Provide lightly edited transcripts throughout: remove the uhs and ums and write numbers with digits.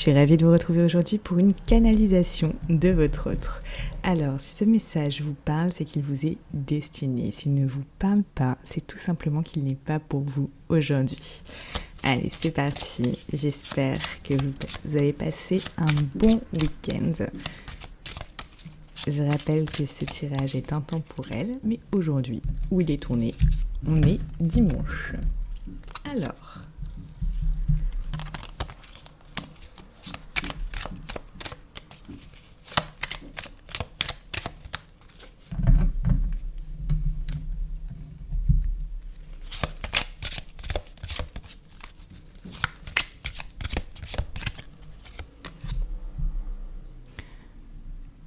suis ravie de vous retrouver aujourd'hui pour une canalisation de votre autre. Alors, si ce message vous parle, c'est qu'il vous est destiné. S'il ne vous parle pas, c'est tout simplement qu'il n'est pas pour vous aujourd'hui. Allez, c'est parti. J'espère que vous avez passé un bon week-end. Je rappelle que ce tirage est intemporel, mais aujourd'hui, où il est tourné, on est dimanche. Alors...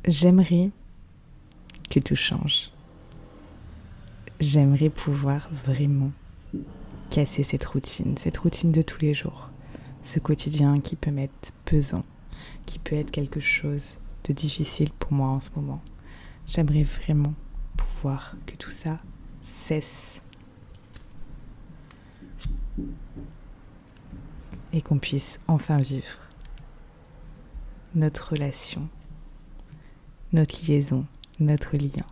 J'aimerais que tout change. J'aimerais pouvoir vraiment casser cette routine de tous les jours. Ce quotidien qui peut m'être pesant, qui peut être quelque chose de difficile pour moi en ce moment. J'aimerais vraiment pouvoir que tout ça cesse et qu'on puisse enfin vivre notre relation, notre liaison, notre lien,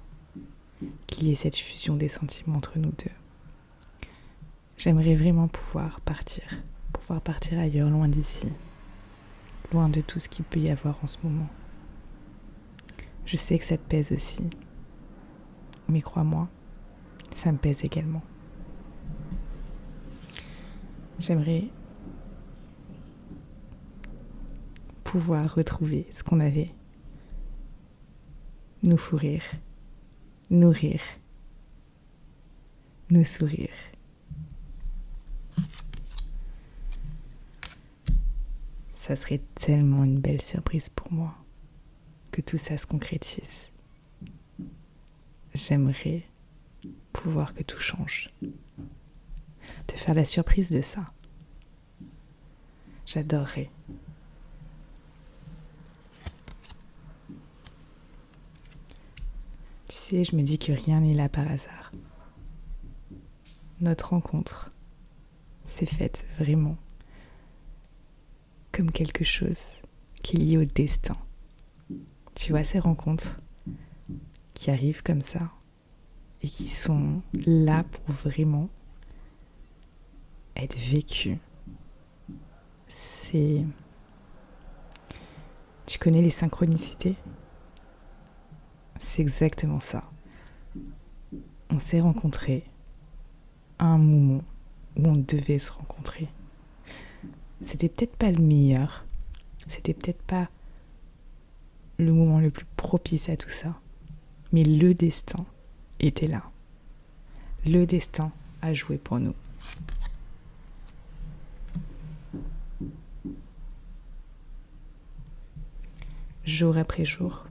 qu'il y ait cette fusion des sentiments entre nous deux. J'aimerais vraiment pouvoir partir ailleurs, loin d'ici, loin de tout ce qu'il peut y avoir en ce moment. Je sais que ça te pèse aussi, mais crois-moi, ça me pèse également. J'aimerais pouvoir retrouver ce qu'on avait, nous fou rire, nous rire, nous sourire. Ça serait tellement une belle surprise pour moi que tout ça se concrétise. J'aimerais pouvoir que tout change. Te faire la surprise de ça. J'adorerais. Tu sais, je me dis que rien n'est là par hasard. Notre rencontre s'est faite vraiment comme quelque chose qui est lié au destin. Tu vois, ces rencontres qui arrivent comme ça et qui sont là pour vraiment être vécues. Tu connais les synchronicités ? C'est exactement ça. On s'est rencontrés à un moment où on devait se rencontrer. C'était peut-être pas le meilleur, c'était peut-être pas le moment le plus propice à tout ça, mais le destin était là. Le destin a joué pour nous. Jour après jour,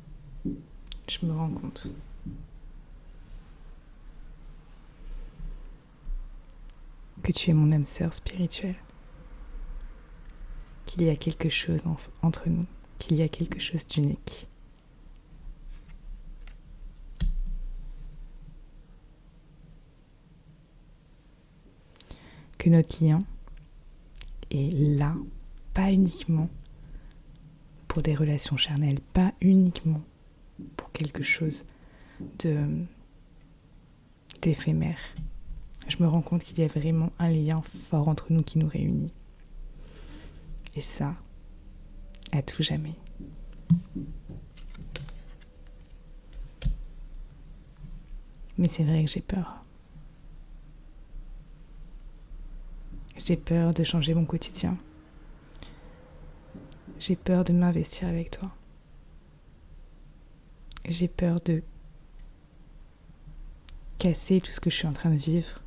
je me rends compte que tu es mon âme sœur spirituelle, qu'il y a quelque chose entre nous, qu'il y a quelque chose d'unique. Que notre lien est là, pas uniquement pour des relations charnelles, pas uniquement pour quelque chose d'éphémère. Je me rends compte qu'il y a vraiment un lien fort entre nous qui nous réunit. Et ça, à tout jamais. Mais c'est vrai que j'ai peur. J'ai peur de changer mon quotidien. J'ai peur de m'investir avec toi. J'ai peur de casser tout ce que je suis en train de vivre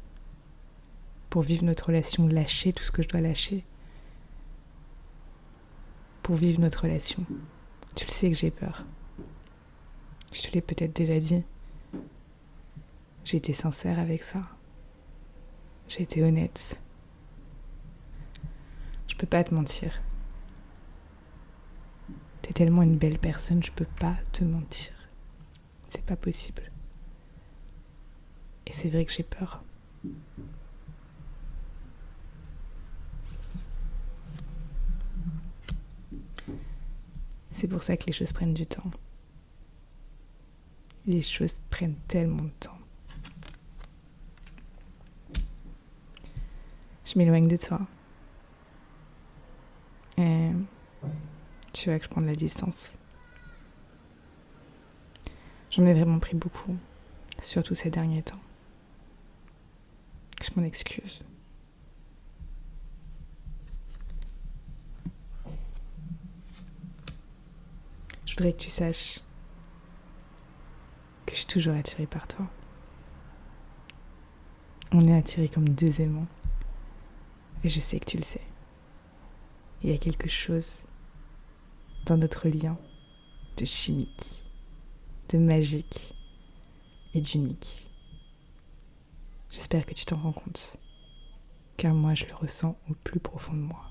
pour vivre notre relation, lâcher tout ce que je dois lâcher pour vivre notre relation. Tu le sais que j'ai peur. Je te l'ai peut-être déjà dit. J'ai été sincère avec ça. J'ai été honnête. Je peux pas te mentir. T'es tellement une belle personne, je peux pas te mentir. C'est pas possible. Et c'est vrai que j'ai peur. C'est pour ça que les choses prennent du temps. Les choses prennent tellement de temps. Je m'éloigne de toi. Et tu vois que je prends de la distance. J'en ai vraiment pris beaucoup, surtout ces derniers temps. Je m'en excuse. Je voudrais que tu saches que je suis toujours attirée par toi. On est attirés comme deux aimants. Et je sais que tu le sais. Il y a quelque chose dans notre lien de chimique, de magique et d'unique. J'espère que tu t'en rends compte, car moi je le ressens au plus profond de moi.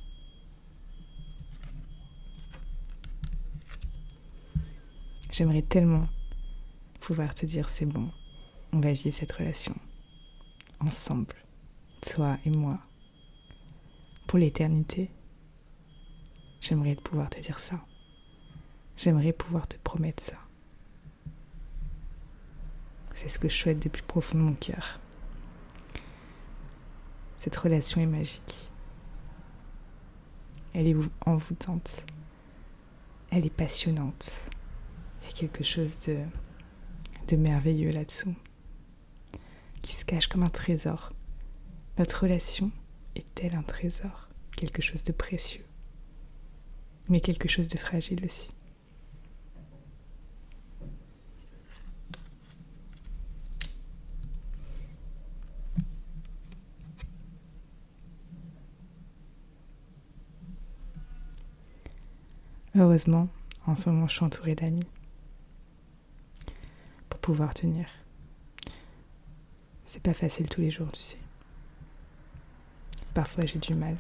J'aimerais tellement pouvoir te dire c'est bon, on va vivre cette relation ensemble, toi et moi, pour l'éternité. J'aimerais pouvoir te dire ça. J'aimerais pouvoir te promettre ça. C'est ce que je souhaite du plus profond de mon cœur. Cette relation est magique. Elle est envoûtante. Elle est passionnante. Il y a quelque chose de merveilleux là-dessous, qui se cache comme un trésor. Notre relation est telle un trésor, quelque chose de précieux, mais quelque chose de fragile aussi. Heureusement, en ce moment, je suis entourée d'amis pour pouvoir tenir. C'est pas facile tous les jours, tu sais. Parfois, j'ai du mal.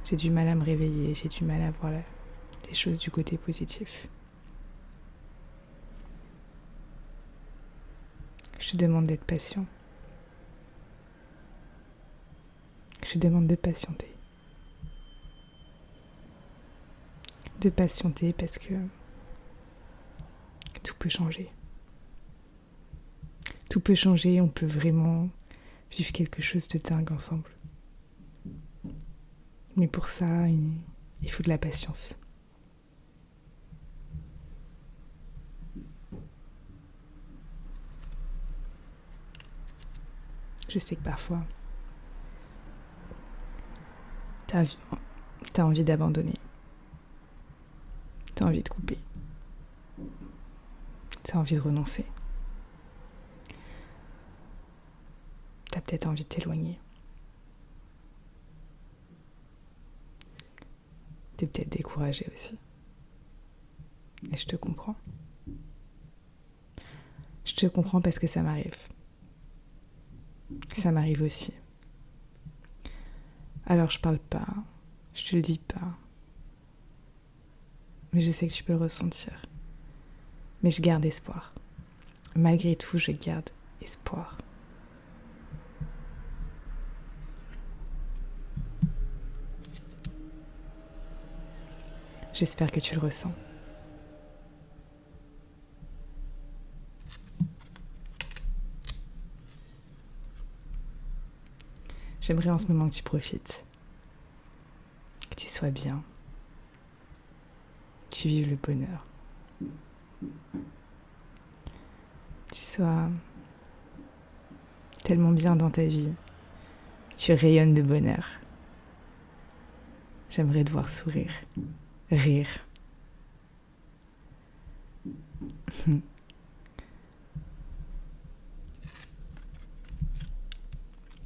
J'ai du mal à me réveiller, j'ai du mal à voir les choses du côté positif. Je te demande d'être patient. Je te demande de patienter. De patienter parce que tout peut changer. Tout peut changer, on peut vraiment vivre quelque chose de dingue ensemble. Mais pour ça, il faut de la patience. Je sais que parfois, t'as envie d'abandonner. T'as envie de couper. T'as envie de renoncer. T'as peut-être envie de t'éloigner. T'es peut-être découragé aussi. Et je te comprends. Je te comprends parce que ça m'arrive. Ça m'arrive aussi. Alors je parle pas, je te le dis pas. Mais je sais que tu peux le ressentir. Mais je garde espoir. Malgré tout, je garde espoir. J'espère que tu le ressens. J'aimerais en ce moment que tu profites. Que tu sois bien. Que tu vives le bonheur. Que tu sois tellement bien dans ta vie. Que tu rayonnes de bonheur. J'aimerais te voir sourire. Rire.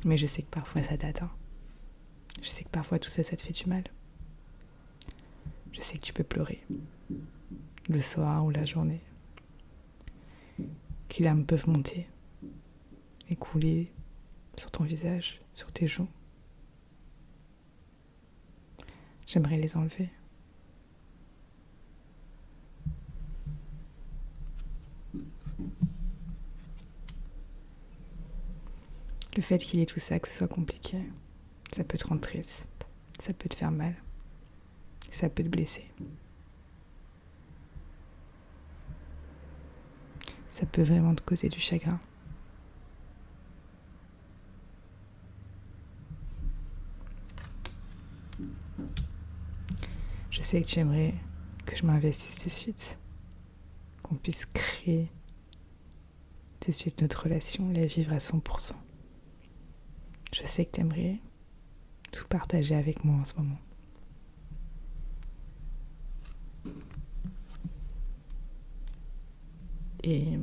Mais je sais que parfois ça t'atteint. Je sais que parfois tout ça, ça te fait du mal. Je sais que tu peux pleurer. Le soir ou la journée. Que les larmes peuvent monter et couler sur ton visage, sur tes joues. J'aimerais les enlever. Le fait qu'il y ait tout ça, que ce soit compliqué, ça peut te rendre triste, ça peut te faire mal, ça peut te blesser. Ça peut vraiment te causer du chagrin. Je sais que tu aimerais que je m'investisse de suite, qu'on puisse créer de suite notre relation, la vivre à 100%. Je sais que tu aimerais tout partager avec moi en ce moment. Et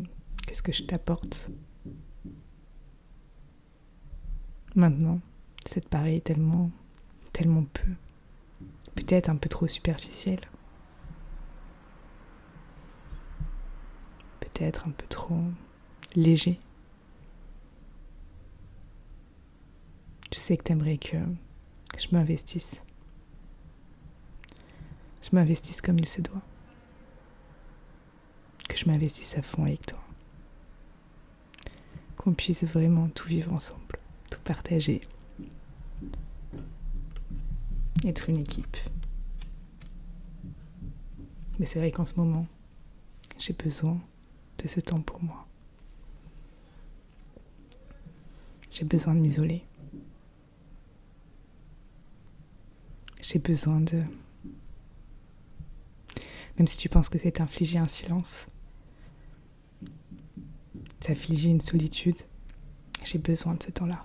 qu'est-ce que je t'apporte maintenant? Ça te paraît tellement peu. Peut-être un peu trop superficiel. Peut-être un peu trop léger. Je sais que t'aimerais que je m'investisse. Je m'investisse comme il se doit. Que je m'investisse à fond avec toi. Qu'on puisse vraiment tout vivre ensemble, tout partager. Être une équipe. Mais c'est vrai qu'en ce moment, j'ai besoin de ce temps pour moi. J'ai besoin de m'isoler. J'ai besoin de... Même si tu penses que c'est infliger un silence, c'est infliger une solitude, j'ai besoin de ce temps-là.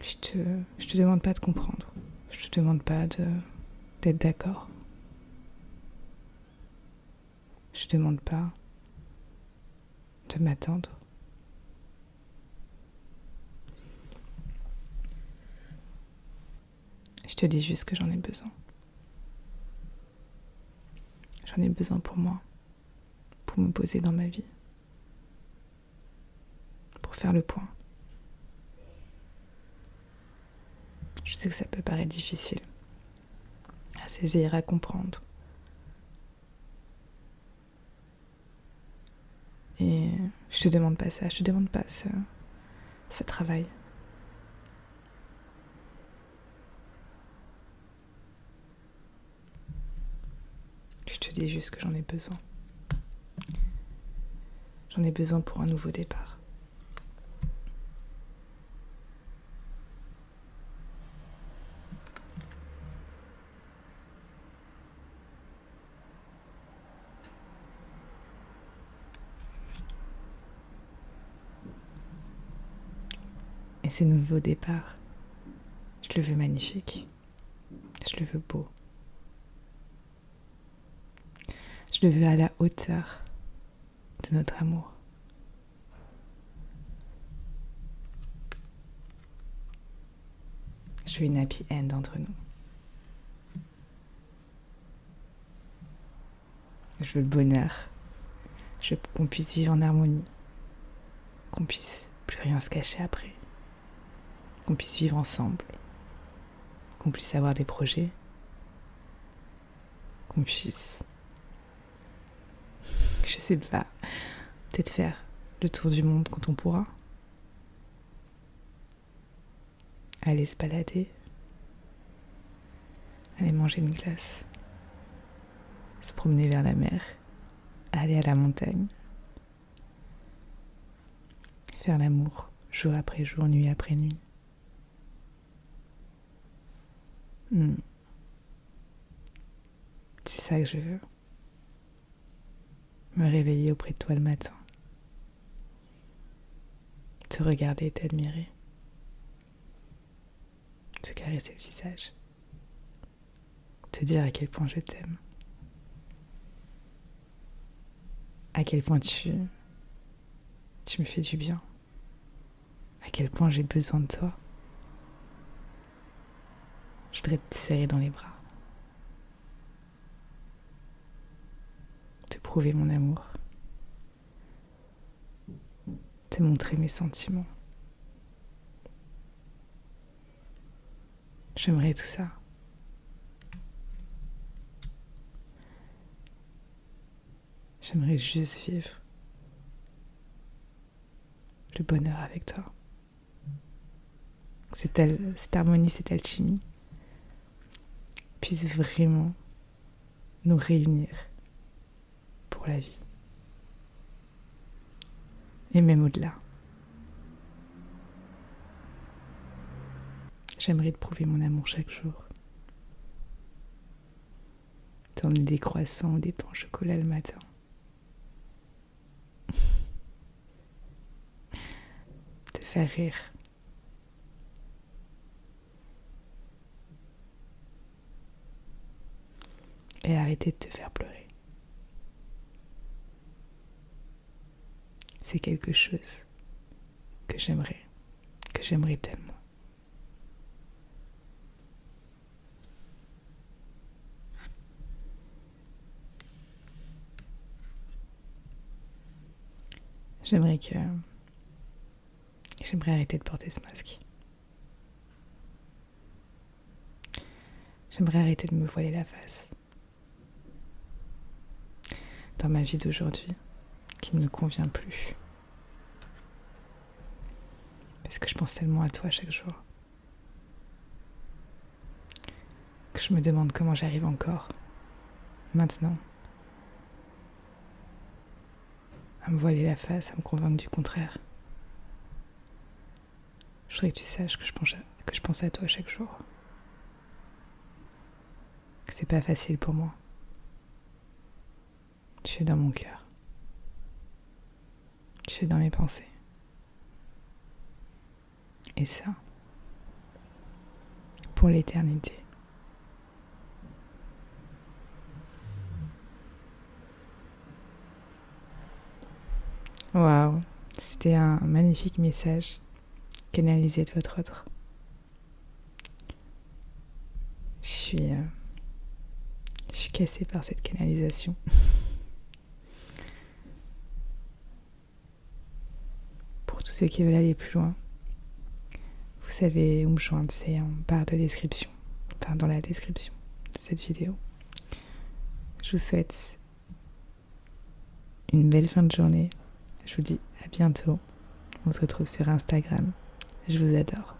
Je te demande pas de comprendre. Je te demande pas d'être d'accord. Je te demande pas de m'attendre. Je te dis juste que j'en ai besoin. J'en ai besoin pour moi, pour me poser dans ma vie, pour faire le point. Je sais que ça peut paraître difficile à saisir, à comprendre. Et je te demande pas ça, je te demande pas ce travail. Je te dis juste que j'en ai besoin. J'en ai besoin pour un nouveau départ. Et ce nouveau départ, je le veux magnifique. Je le veux beau. Je le veux à la hauteur de notre amour. Je veux une happy end entre nous. Je veux le bonheur. Je veux qu'on puisse vivre en harmonie. Qu'on puisse plus rien se cacher après. Qu'on puisse vivre ensemble. Qu'on puisse avoir des projets. Qu'on puisse, je sais pas, peut-être faire le tour du monde quand on pourra. Aller se balader. Aller manger une glace. Se promener vers la mer. Aller à la montagne. Faire l'amour jour après jour, nuit après nuit. C'est ça que je veux. Me réveiller auprès de toi le matin. Te regarder et t'admirer. Te caresser le visage. Te dire à quel point je t'aime. À quel point tu me fais du bien. À quel point j'ai besoin de toi. Je voudrais te serrer dans les bras. Te prouver mon amour. Te montrer mes sentiments. J'aimerais tout ça. J'aimerais juste vivre le bonheur avec toi. cette harmonie, cette alchimie puisse vraiment nous réunir pour la vie. Et même au-delà. J'aimerais te prouver mon amour chaque jour. T'emmener des croissants ou des pains au chocolat le matin. Te faire rire. Et arrêter de te faire pleurer. C'est quelque chose que j'aimerais tellement. J'aimerais arrêter de porter ce masque. J'aimerais arrêter de me voiler la face. Dans ma vie d'aujourd'hui, qui ne me convient plus. Parce que je pense tellement à toi chaque jour. Que je me demande comment j'arrive encore, maintenant, à me voiler la face, à me convaincre du contraire. Je voudrais que tu saches que je pense à toi chaque jour. Que c'est pas facile pour moi. Tu es dans mon cœur. Tu es dans mes pensées. Et ça, pour l'éternité. Waouh, c'était un magnifique message canalisé de votre autre. Je suis cassée par cette canalisation. Pour tous ceux qui veulent aller plus loin, vous savez où me joindre, c'est en barre de description, enfin dans la description de cette vidéo. Je vous souhaite une belle fin de journée. Je vous dis à bientôt. On se retrouve sur Instagram. Je vous adore.